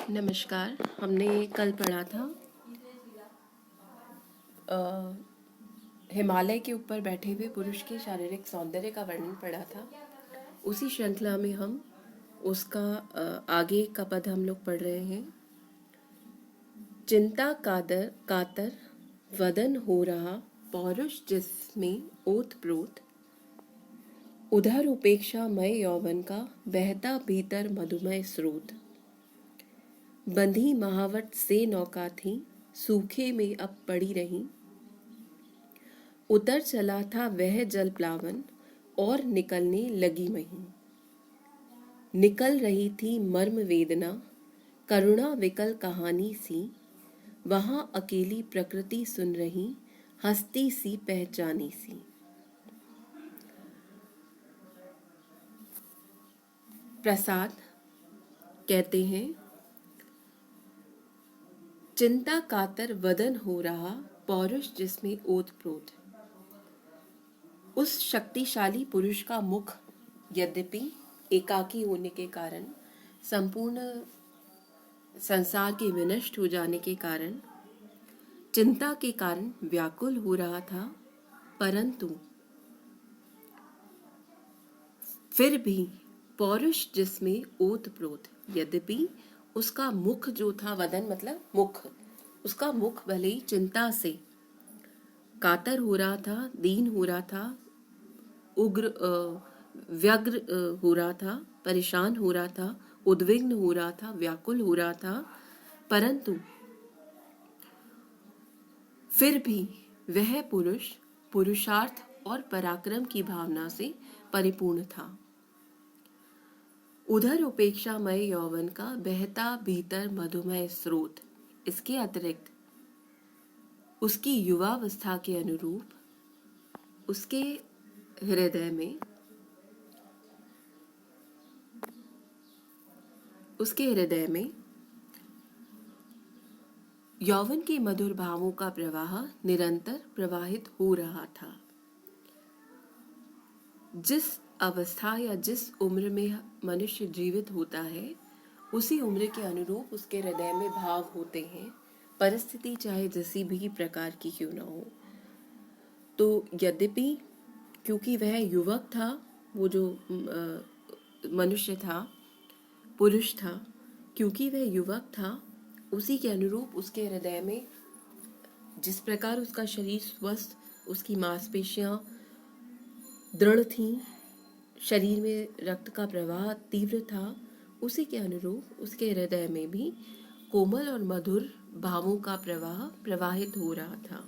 नमस्कार। हमने कल पढ़ा था हिमालय के ऊपर बैठे हुए पुरुष के शारीरिक सौंदर्य का वर्णन पढ़ा था। उसी श्रृंखला में हम उसका आगे का पद हम लोग पढ़ रहे हैं। चिंता कातर वदन हो रहा पौरुष जिसमें ओत प्रोत, उधर उपेक्षा मय यौवन का बहता भीतर मधुमय स्रोत। बंधी महावट से नौका थी सूखे में अब पड़ी रही, उतर चला था वह जल प्लावन और निकलने लगी मही। निकल रही थी मर्म वेदना करुणा विकल कहानी सी, वहां अकेली प्रकृति सुन रही हस्ती सी पहचानी सी। प्रसाद कहते हैं, चिंता कातर वदन हो रहा पौरुष जिसमें ओतप्रोत। उस शक्तिशाली पुरुष का मुख यद्यपि एकाकी होने के कारण, संपूर्ण संसार के विनष्ट हो जाने के कारण, चिंता के कारण व्याकुल हो रहा था, परंतु फिर भी पौरुष जिसमें ओतप्रोत, यद्यपि उसका मुख जो था, वदन मतलब मुख, उसका मुख भले ही चिंता से कातर हो रहा था, दीन हो रहा था, उग्र व्यग्र हो रहा था, परेशान हो रहा था, उद्विग्न हो रहा था, व्याकुल हो रहा था, परंतु फिर भी वह पुरुष पुरुषार्थ और पराक्रम की भावना से परिपूर्ण था। उधर उपेक्षामय यौवन का बहता भीतर मधुमय स्रोत। इसके अतिरिक्त उसकी युवावस्था के अनुरूप उसके हृदय में यौवन के मधुर भावों का प्रवाह निरंतर प्रवाहित हो रहा था। जिस अवस्था या जिस उम्र में मनुष्य जीवित होता है, उसी उम्र के अनुरूप उसके हृदय में भाव होते हैं, परिस्थिति चाहे जैसी भी प्रकार की क्यों न हो। तो यद्यपि क्योंकि वह युवक था, वो जो मनुष्य था, पुरुष था, क्योंकि वह युवक था, उसी के अनुरूप उसके हृदय में जिस प्रकार उसका शरीर स्वस्थ, उसकी मांसपेशियां दृढ़ थीं, शरीर में रक्त का प्रवाह तीव्र था, उसी के अनुरूप उसके हृदय में भी कोमल और मधुर भावों का प्रवाह प्रवाहित हो रहा था।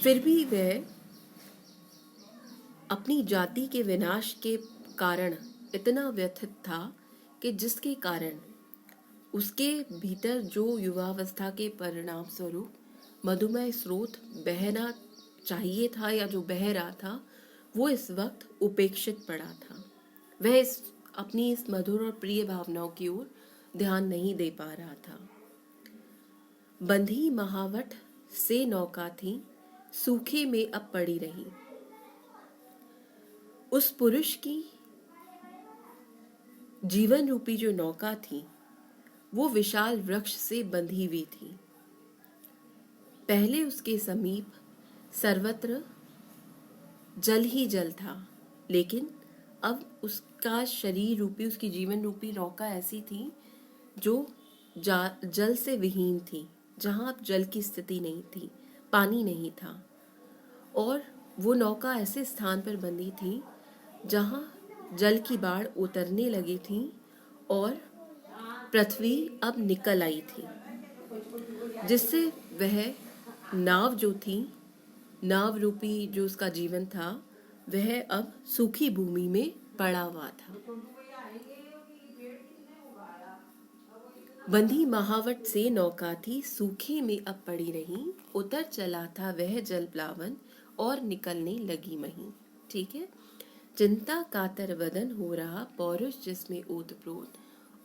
फिर भी वह अपनी जाति के विनाश के कारण इतना व्यथित था कि जिसके कारण उसके भीतर जो युवावस्था के परिणाम स्वरूप मधुमय स्रोत बहना चाहिए था या जो बह रहा था, वो इस वक्त उपेक्षित पड़ा था। वह अपनी इस मधुर और प्रिय भावनाओं की ओर ध्यान नहीं दे पा रहा था। बंधी महावट से नौका थी सूखे में अब पड़ी रही। उस पुरुष की जीवन रूपी जो नौका थी, वो विशाल वृक्ष से बंधी हुई थी। पहले उसके समीप सर्वत्र जल ही जल था, लेकिन अब उसका शरीर रूपी, उसकी जीवन रूपी नौका ऐसी थी जो जल से विहीन थी, जहां अब जल की स्थिति नहीं थी, पानी नहीं था। और वो नौका ऐसे स्थान पर बंधी थी जहां जल की बाढ़ उतरने लगी थी और पृथ्वी अब निकल आई थी, जिससे वह नाव जो थी, नाव रूपी जो उसका जीवन था, वह अब सूखी भूमि में पड़ा हुआ था। बंधी महावट से नौका थी सूखे में अब पड़ी रही, उतर चला था वह जल प्लावन और निकलने लगी मही। ठीक है। चिंता कातर वदन हो रहा पौरुष जिसमें ओतप्रोत,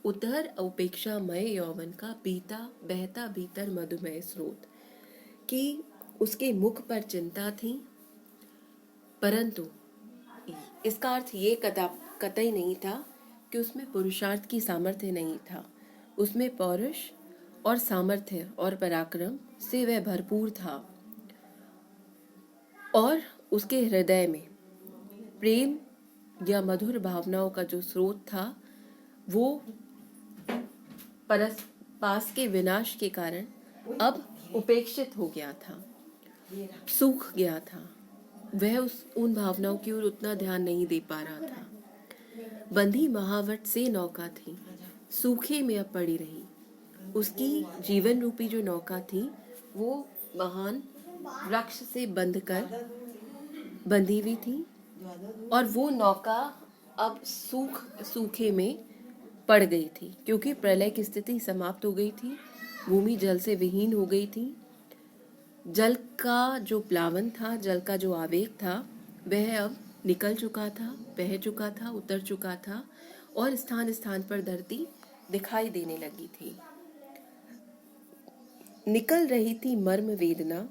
उतर उपेक्षा मय यौवन का बहता भीतर मधुमय स्रोत। कि उसके मुख पर चिंता थी, परंतु इसका अर्थ ये कतई नहीं था कि उसमें पुरुषार्थ की सामर्थ्य नहीं था। उसमें पौरुष और सामर्थ्य और पराक्रम से वह भरपूर था, और उसके हृदय में प्रेम या मधुर भावनाओं का जो स्रोत था वो पास के विनाश के कारण अब उपेक्षित हो गया था, सूख गया था। वह उन भावनाओं की ओर उतना ध्यान नहीं दे पा रहा था। बंधी महावट से नौका थी, सूखे में अब पड़ी रही। उसकी जीवन रूपी जो नौका थी वो महान वृक्ष से बंधी हुई थी, और वो नौका अब सूखे में पड़ गई थी, क्योंकि प्रलय की स्थिति समाप्त हो गई थी। भूमि जल से विहीन हो गई थी। जल का जो प्लावन था, जल का जो आवेग था, वह अब निकल चुका था, बह चुका था, उतर चुका था, और स्थान स्थान पर धरती दिखाई देने लगी थी। निकल रही थी मर्म वेदना,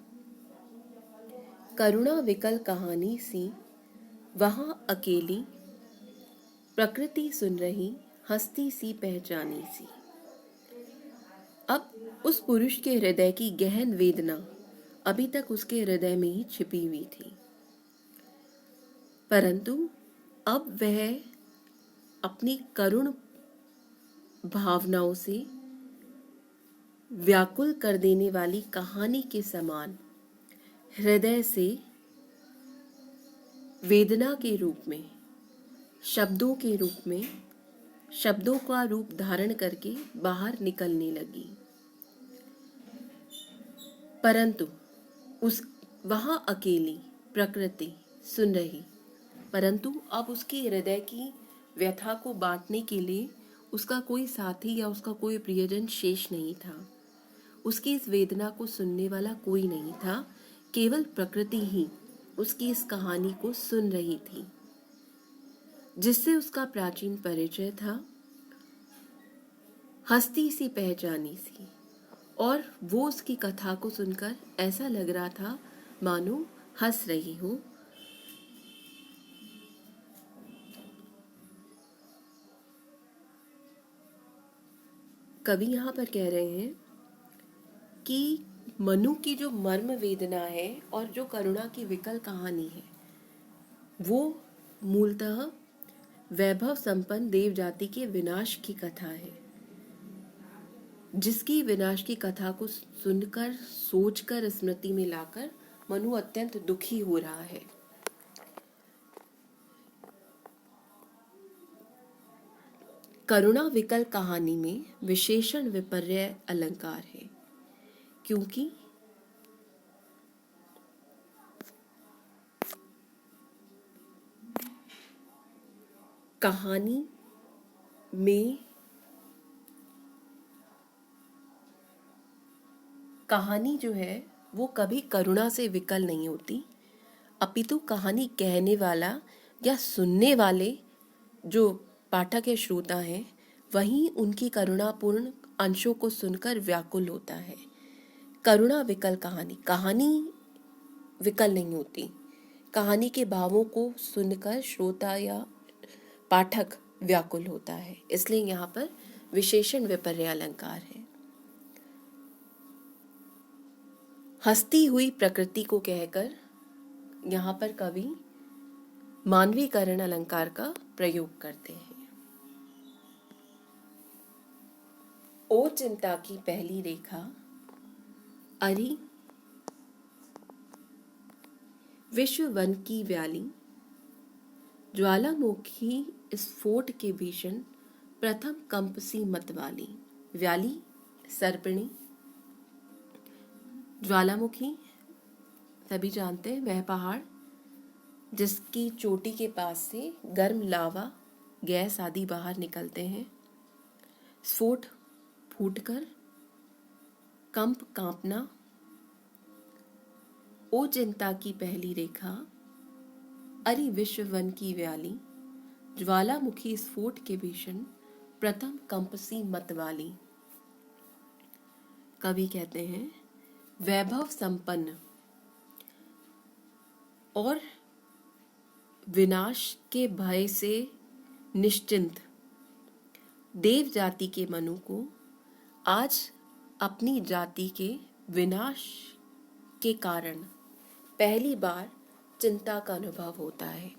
करुणा विकल कहानी सी, वहां अकेली प्रकृति सुन रही, हस्ती सी पहचानी सी। अब उस पुरुष के हृदय की गहन वेदना अभी तक उसके हृदय में ही छिपी हुई थी, परंतु अब वह अपनी करुण भावनाओं से व्याकुल कर देने वाली कहानी के समान हृदय से वेदना के रूप में, शब्दों के रूप में, शब्दों का रूप धारण करके बाहर निकलने लगी। परंतु वहां अकेली प्रकृति सुन रही, परंतु अब उसकी हृदय की व्यथा को बांटने के लिए उसका कोई साथी या उसका कोई प्रियजन शेष नहीं था। उसकी इस वेदना को सुनने वाला कोई नहीं था। केवल प्रकृति ही उसकी इस कहानी को सुन रही थी, जिससे उसका प्राचीन परिचय था, हस्ती सी पहचानी सी। और वो उसकी कथा को सुनकर ऐसा लग रहा था मानो हंस रही हो। कवि यहाँ पर कह रहे हैं कि मनु की जो मर्म वेदना है और जो करुणा की विकल कहानी है, वो मूलतः वैभव संपन्न देव जाति के विनाश की कथा है, जिसकी विनाश की कथा को सुनकर, सोचकर, स्मृति में लाकर मनु अत्यंत दुखी हो रहा है। करुणा विकल कहानी में विशेषण विपर्य अलंकार है, क्योंकि कहानी में कहानी जो है वो कभी करुणा से विकल नहीं होती, अपितु कहानी कहने वाला या सुनने वाले जो पाठक या श्रोता हैं, वही उनकी करुणापूर्ण अंशों को सुनकर व्याकुल होता है। करुणा विकल कहानी विकल नहीं होती। कहानी के भावों को सुनकर श्रोता या पाठक व्याकुल होता है, इसलिए यहाँ पर विशेषण विपर्य अलंकार है। हंसती हुई प्रकृति को कहकर यहाँ पर कवि मानवीकरण अलंकार का प्रयोग करते हैं। ओ चिंता की पहली रेखा, अरि विश्व वन की व्याली, ज्वालामुखी स्फोट के भीषण प्रथम कंपसी मतवाली। व्याली सर्पिणी, ज्वालामुखी सभी जानते हैं, वह पहाड़ जिसकी चोटी के पास से गर्म लावा, गैस आदि बाहर निकलते हैं। स्फोट फूटकर, कंप कांपना। ओ चिंता की पहली रेखा, अरि विश्व वन की व्याली, ज्वालामुखी स्फोट के भीषण प्रथम कंपसी मतवाली। कवि कहते हैं वैभव संपन्न और विनाश के भय से निश्चिंत देव जाति के मनु को आज अपनी जाति के विनाश के कारण पहली बार चिंता का अनुभव होता है,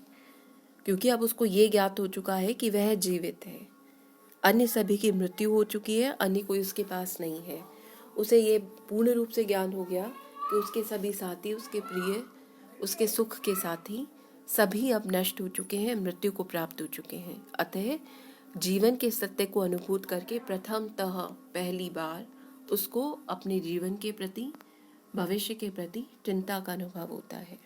क्योंकि अब उसको ये ज्ञात हो चुका है कि वह जीवित है। अन्य सभी की मृत्यु हो चुकी है, अन्य कोई उसके पास नहीं है। उसे ये पूर्ण रूप से ज्ञान हो गया कि उसके सभी साथी, उसके प्रिय, उसके सुख के साथी सभी अब नष्ट हो चुके हैं, मृत्यु को प्राप्त हो चुके हैं। अतः जीवन के सत्य को अनुभूत करके प्रथमतः पहली बार उसको अपने जीवन के प्रति, भविष्य के प्रति चिंता का अनुभव होता है।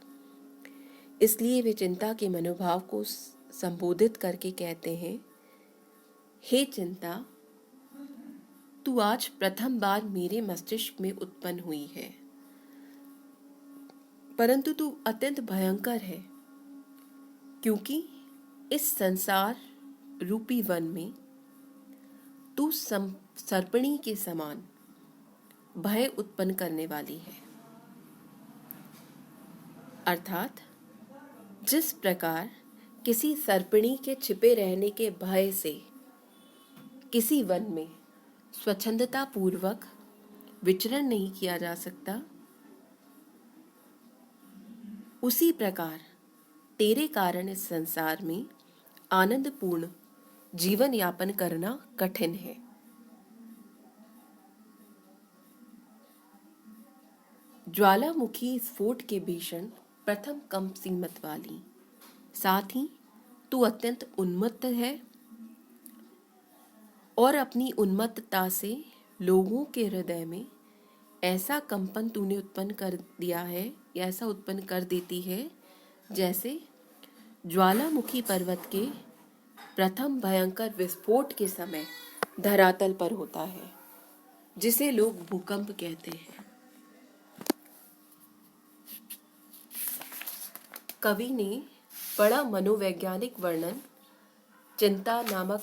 इसलिए वे चिंता के मनोभाव को संबोधित करके कहते हैं, हे चिंता, तू आज प्रथम बार मेरे मस्तिष्क में उत्पन्न हुई है, परंतु तू अत्यंत भयंकर है, क्योंकि इस संसार रूपी वन में तू सर्पणी के समान भय उत्पन्न करने वाली है। अर्थात जिस प्रकार किसी सर्पणी के छिपे रहने के भय से किसी वन में स्वच्छंदता पूर्वक विचरण नहीं किया जा सकता, उसी प्रकार तेरे कारण इस संसार में आनंदपूर्ण जीवन यापन करना कठिन है। ज्वालामुखी स्फोट के भीषण प्रथम कंप सीमत वाली, साथ ही तू अत्यंत उन्मत्त है और अपनी उन्मत्तता से लोगों के हृदय में ऐसा कंपन तूने उत्पन्न कर दिया है या ऐसा उत्पन्न कर देती है जैसे ज्वालामुखी पर्वत के प्रथम भयंकर विस्फोट के समय धरातल पर होता है, जिसे लोग भूकंप कहते हैं। कवि ने बड़ा मनोवैज्ञानिक वर्णन चिंता नामक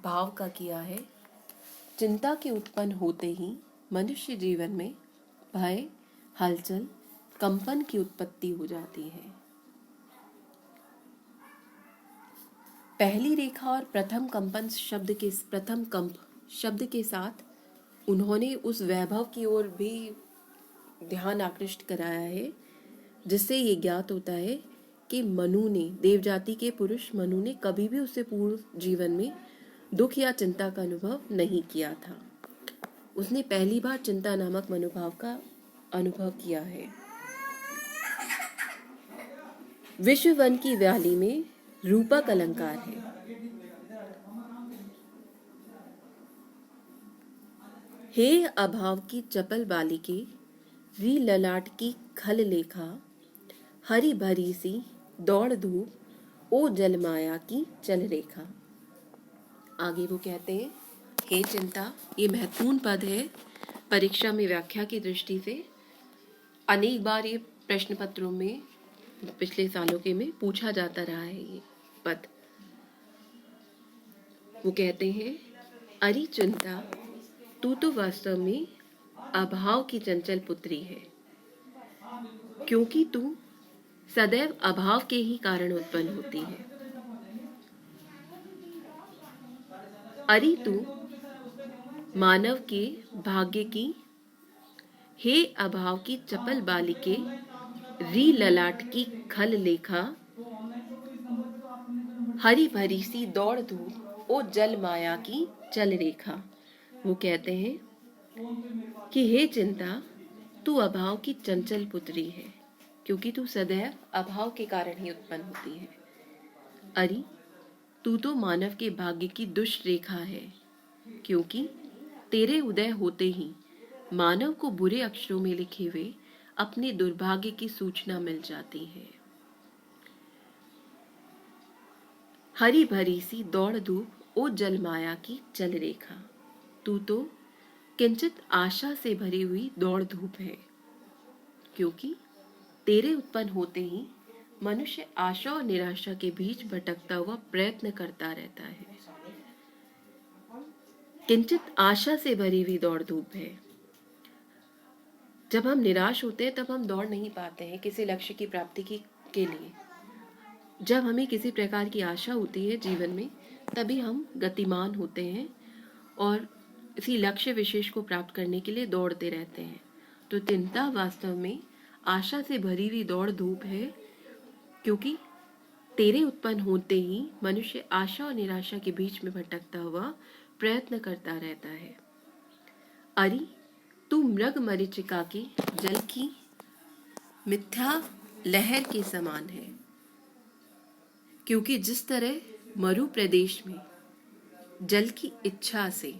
भाव का किया है। चिंता के उत्पन्न होते ही मनुष्य जीवन में भय, हलचल, कंपन की उत्पत्ति हो जाती है। पहली रेखा और प्रथम कंपन प्रथम कंप शब्द के साथ उन्होंने उस वैभव की ओर भी ध्यान आकृष्ट कराया है, जिससे ये ज्ञात होता है कि मनु ने, देव जाति के पुरुष मनु ने कभी भी उससे पूर्व जीवन में दुख या चिंता का अनुभव नहीं किया था। उसने पहली बार चिंता नामक मनोभाव का अनुभव किया है। विश्व वन की व्याली में रूपक अलंकार है। हे अभाव की चपल बालिके, री ललाट की खल लेखा, हरी भरी सी दौड़ धूप, ओ जल माया की चल रेखा। आगे वो कहते हैं, हे चिंता, ये महत्वपूर्ण पद है परीक्षा में व्याख्या की दृष्टि से। अनेक बार ये प्रश्न पत्रों में पिछले सालों के में पूछा जाता रहा है ये पद। वो कहते हैं, अरे चिंता, तू तो वास्तव में अभाव की चंचल पुत्री है, क्योंकि तू सदैव अभाव के ही कारण उत्पन्न होती है। अरे तू मानव के भाग्य की, हे अभाव की चपल बालिके, री ललाट की खल लेखा, हरी भरी सी दौड़ धूप, ओ जल माया की चल रेखा। वो कहते हैं कि हे चिंता, तू अभाव की चंचल पुत्री है, क्योंकि तू सदैव अभाव के कारण ही उत्पन्न होती है। अरे तू तो मानव के भाग्य की दुष्ट रेखा है, क्योंकि तेरे उदय होते ही मानव को बुरे अक्षरों में लिखे हुए अपने दुर्भाग्य की सूचना मिल जाती है। हरी भरी सी दौड़ धूप, ओ जल माया की चल रेखा। तू तो किंचित आशा से भरी हुई दौड़ धूप है, क्योंकि तेरे उत्पन्न होते ही मनुष्य आशा और निराशा के बीच भटकता हुआ प्रयत्न करता रहता है। किंचित आशा से भरी हुई दौड़ धूप है। जब हम निराश होते हैं तब हम दौड़ नहीं पाते हैं किसी लक्ष्य की प्राप्ति के लिए। जब हमें किसी प्रकार की आशा होती है जीवन में, तभी हम गतिमान होते हैं और इसी लक्ष्य विशेष को प्राप्त करने के लिए दौड़ते रहते हैं। तो चिंता वास्तव में आशा से भरी हुई दौड़ धूप है, क्योंकि तेरे उत्पन्न होते ही मनुष्य आशा और निराशा के बीच में भटकता हुआ प्रयत्न करता रहता है। अरि तू मृग मरीचिका के जल की मिथ्या लहर के समान है, क्योंकि जिस तरह मरु प्रदेश में जल की इच्छा से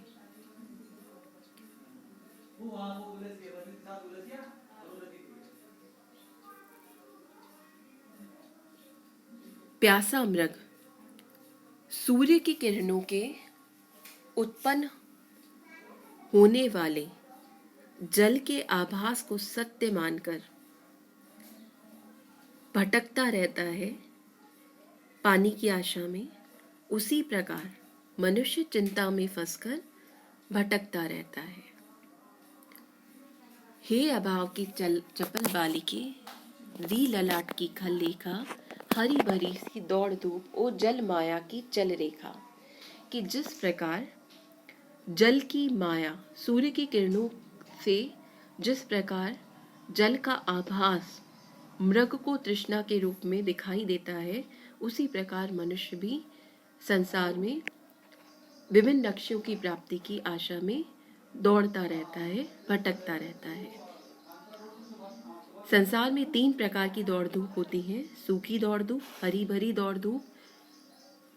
प्यासा मृग सूर्य की किरणों के उत्पन्न होने वाले जल के आभास को सत्य मानकर भटकता रहता है पानी की आशा में, उसी प्रकार मनुष्य चिंता में फंसकर भटकता रहता है। हे अभाव की चपल बालिके, री ललाट की खल लेखा, हरी भरी सी दौड़ धूप ओ जल माया की चल रेखा। कि जिस प्रकार जल की माया सूर्य की किरणों से जिस प्रकार जल का आभास मृग को तृष्णा के रूप में दिखाई देता है, उसी प्रकार मनुष्य भी संसार में विभिन्न लक्ष्यों की प्राप्ति की आशा में दौड़ता रहता है, भटकता रहता है। संसार में 3 प्रकार की दौड़ धूप होती है: सूखी दौड़ धूप, हरी भरी दौड़ धूप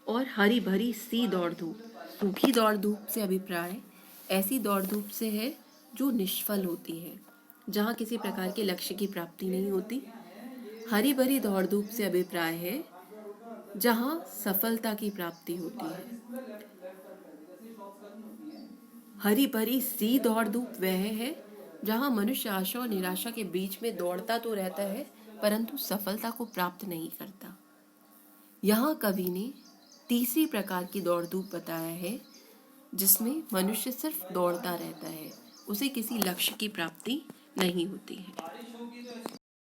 और हरी भरी सी दौड़ धूप। सूखी दौड़ धूप से अभिप्राय ऐसी दौड़ धूप से है जो निष्फल होती है, जहाँ किसी प्रकार के लक्ष्य की प्राप्ति नहीं होती। हरी भरी दौड़ धूप से अभिप्राय है जहाँ सफलता की प्राप्ति होती है। हरी भरी सी दौड़ धूप वह है जहाँ मनुष्य आशा और निराशा के बीच में दौड़ता तो रहता है, परंतु सफलता को प्राप्त नहीं करता। यहाँ कवि ने तीसरी प्रकार की दौड़ धूप बताया है, जिसमें मनुष्य सिर्फ दौड़ता रहता है, उसे किसी लक्ष्य की प्राप्ति नहीं होती है।